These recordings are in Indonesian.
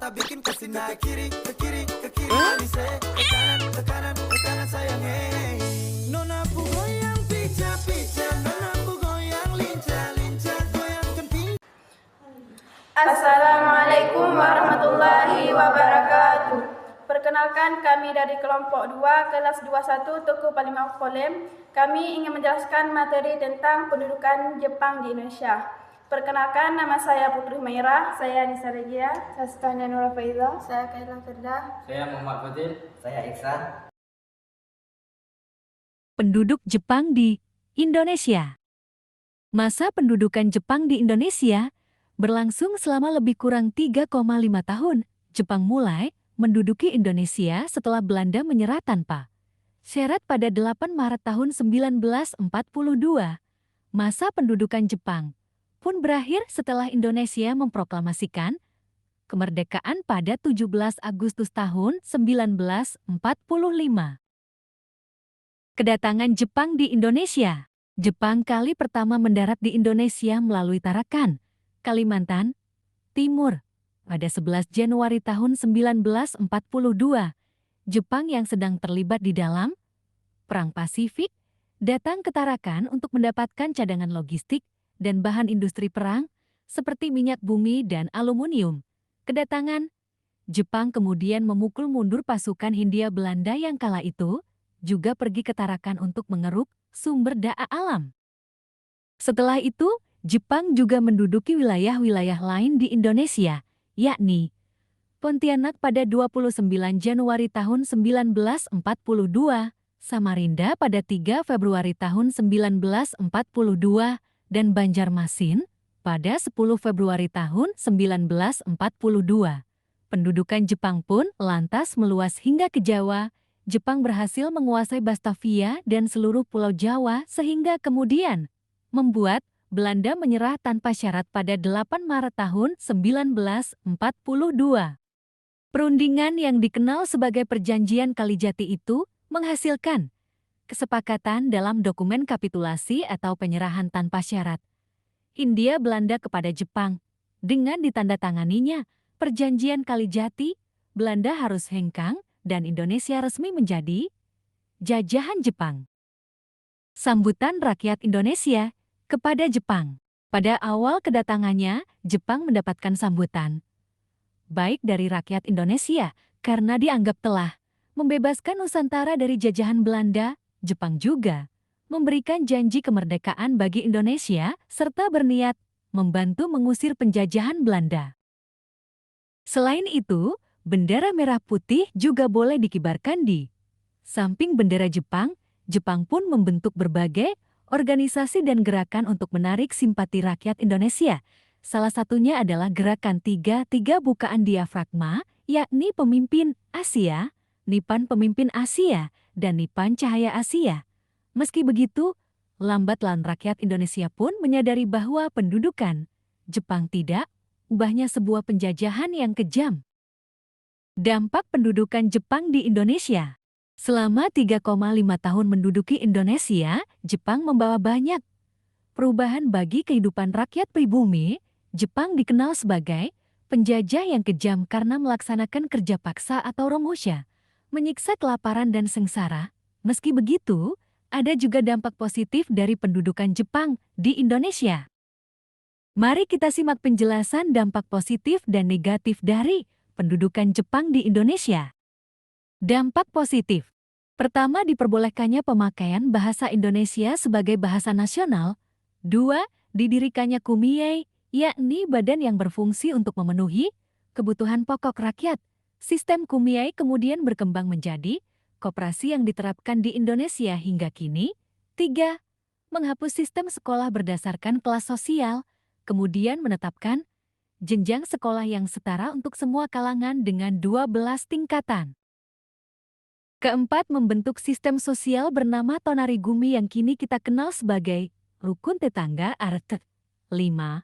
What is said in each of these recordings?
bikin kesini ke kiri anise ke kanan sayang hey. Nona ku goyang pica nona ku goyang lincah goyangkan pica. Assalamualaikum warahmatullahi wabarakatuh. Perkenalkan, kami dari kelompok 2 kelas 21 Tuku Palimau Kolem. Kami ingin menjelaskan materi tentang pendudukan Jepang di Indonesia. Perkenalkan, nama saya Putri Maira. Saya Nisa Regia. Saya Stania Nura Faiza. Saya Kaila Firda. Saya Muhammad Fadil. Saya Iksan. Penduduk Jepang di Indonesia. Masa pendudukan Jepang di Indonesia berlangsung selama lebih kurang 3,5 tahun. Jepang mulai menduduki Indonesia setelah Belanda menyerah tanpa syarat pada 8 Maret tahun 1942. Masa pendudukan Jepang pun berakhir setelah Indonesia memproklamasikan kemerdekaan pada 17 Agustus tahun 1945. Kedatangan Jepang di Indonesia. Jepang kali pertama mendarat di Indonesia melalui Tarakan, Kalimantan Timur. Pada 11 Januari tahun 1942, Jepang yang sedang terlibat di dalam Perang Pasifik datang ke Tarakan untuk mendapatkan cadangan logistik dan bahan industri perang seperti minyak bumi dan aluminium. Kedatangan Jepang kemudian memukul mundur pasukan Hindia Belanda yang kala itu juga pergi ke Tarakan untuk mengeruk sumber daya alam. Setelah itu, Jepang juga menduduki wilayah-wilayah lain di Indonesia, yakni Pontianak pada 29 Januari tahun 1942, Samarinda pada 3 Februari tahun 1942, dan Banjarmasin pada 10 Februari tahun 1942. Pendudukan Jepang pun lantas meluas hingga ke Jawa. Jepang berhasil menguasai Batavia dan seluruh Pulau Jawa sehingga kemudian membuat Belanda menyerah tanpa syarat pada 8 Maret tahun 1942. Perundingan yang dikenal sebagai Perjanjian Kalijati itu menghasilkan kesepakatan dalam dokumen kapitulasi atau penyerahan tanpa syarat Hindia Belanda kepada Jepang. Dengan ditandatanganinya Perjanjian Kalijati, Belanda harus hengkang dan Indonesia resmi menjadi jajahan Jepang. Sambutan rakyat Indonesia kepada Jepang. Pada awal kedatangannya, Jepang mendapatkan sambutan baik dari rakyat Indonesia karena dianggap telah membebaskan Nusantara dari jajahan Belanda. Jepang juga memberikan janji kemerdekaan bagi Indonesia serta berniat membantu mengusir penjajahan Belanda. Selain itu, bendera merah putih juga boleh dikibarkan di samping bendera Jepang. Jepang pun membentuk berbagai organisasi dan gerakan untuk menarik simpati rakyat Indonesia. Salah satunya adalah Gerakan 33 Bukaan Diafragma, yakni Pemimpin Asia, Nippon Pemimpin Asia, dan Nippon Cahaya Asia. Meski begitu, lambat laun rakyat Indonesia pun menyadari bahwa pendudukan Jepang tidak ubahnya sebuah penjajahan yang kejam. Dampak pendudukan Jepang di Indonesia. Selama 3,5 tahun menduduki Indonesia, Jepang membawa banyak perubahan bagi kehidupan rakyat pribumi. Jepang dikenal sebagai penjajah yang kejam karena melaksanakan kerja paksa atau romosha, menyiksa kelaparan dan sengsara. Meski begitu, ada juga dampak positif dari pendudukan Jepang di Indonesia. Mari kita simak penjelasan dampak positif dan negatif dari pendudukan Jepang di Indonesia. Dampak positif. Pertama, diperbolehkannya pemakaian bahasa Indonesia sebagai bahasa nasional. 2. Didirikannya Kumiai, yakni badan yang berfungsi untuk memenuhi kebutuhan pokok rakyat. Sistem Kumiai kemudian berkembang menjadi koperasi yang diterapkan di Indonesia hingga kini. 3. Menghapus sistem sekolah berdasarkan kelas sosial, kemudian menetapkan jenjang sekolah yang setara untuk semua kalangan dengan 12 tingkatan. Keempat, membentuk sistem sosial bernama Tonarigumi yang kini kita kenal sebagai rukun tetangga Artet. 5.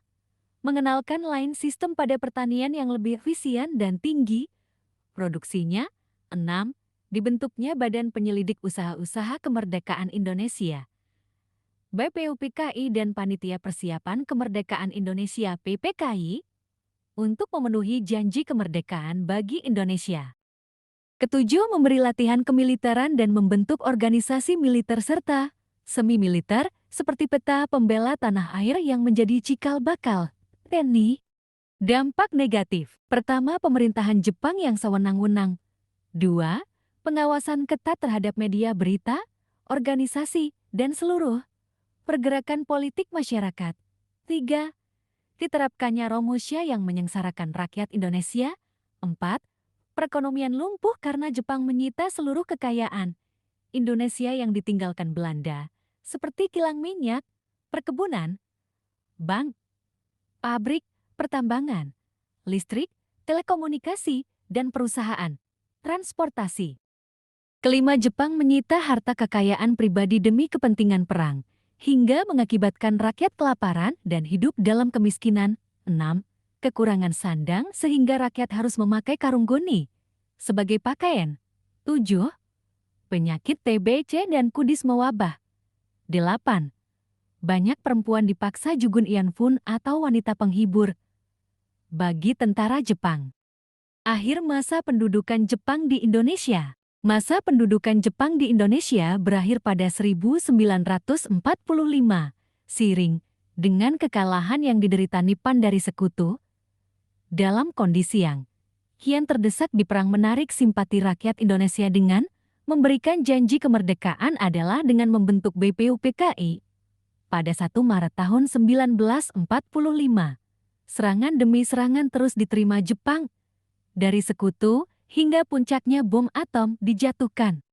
Mengenalkan lain sistem pada pertanian yang lebih efisien dan tinggi produksinya. 6. Dibentuknya Badan Penyelidik Usaha-Usaha Kemerdekaan Indonesia BPUPKI dan Panitia Persiapan Kemerdekaan Indonesia PPKI. untuk memenuhi janji kemerdekaan bagi Indonesia. Ketujuh, memberi latihan kemiliteran dan membentuk organisasi militer serta semi-militer seperti Peta Pembela Tanah Air yang menjadi cikal bakal TNI. Dampak negatif. Pertama, pemerintahan Jepang yang sewenang-wenang. 2. Pengawasan ketat terhadap media berita, organisasi, dan seluruh pergerakan politik masyarakat. 3. Diterapkannya Romusha yang menyengsarakan rakyat Indonesia. 4. Perekonomian lumpuh karena Jepang menyita seluruh kekayaan Indonesia yang ditinggalkan Belanda, seperti kilang minyak, perkebunan, bank, pabrik, pertambangan, listrik, telekomunikasi, dan perusahaan transportasi. Kelima, Jepang menyita harta kekayaan pribadi demi kepentingan perang, hingga mengakibatkan rakyat kelaparan dan hidup dalam kemiskinan. 6. Kekurangan sandang sehingga rakyat harus memakai karung goni sebagai pakaian. 7. Penyakit TBC dan kudis mewabah. 8. Banyak perempuan dipaksa Jugun Ianfun atau wanita penghibur bagi tentara Jepang. Akhir masa pendudukan Jepang di Indonesia. Masa pendudukan Jepang di Indonesia berakhir pada 1945, seiring dengan kekalahan yang diderita Nippon dari sekutu. Dalam kondisi yang kian terdesak di perang, menarik simpati rakyat Indonesia dengan memberikan janji kemerdekaan adalah dengan membentuk BPUPKI. Pada 1 Maret tahun 1945, serangan demi serangan terus diterima Jepang. Dari sekutu hingga puncaknya bom atom dijatuhkan.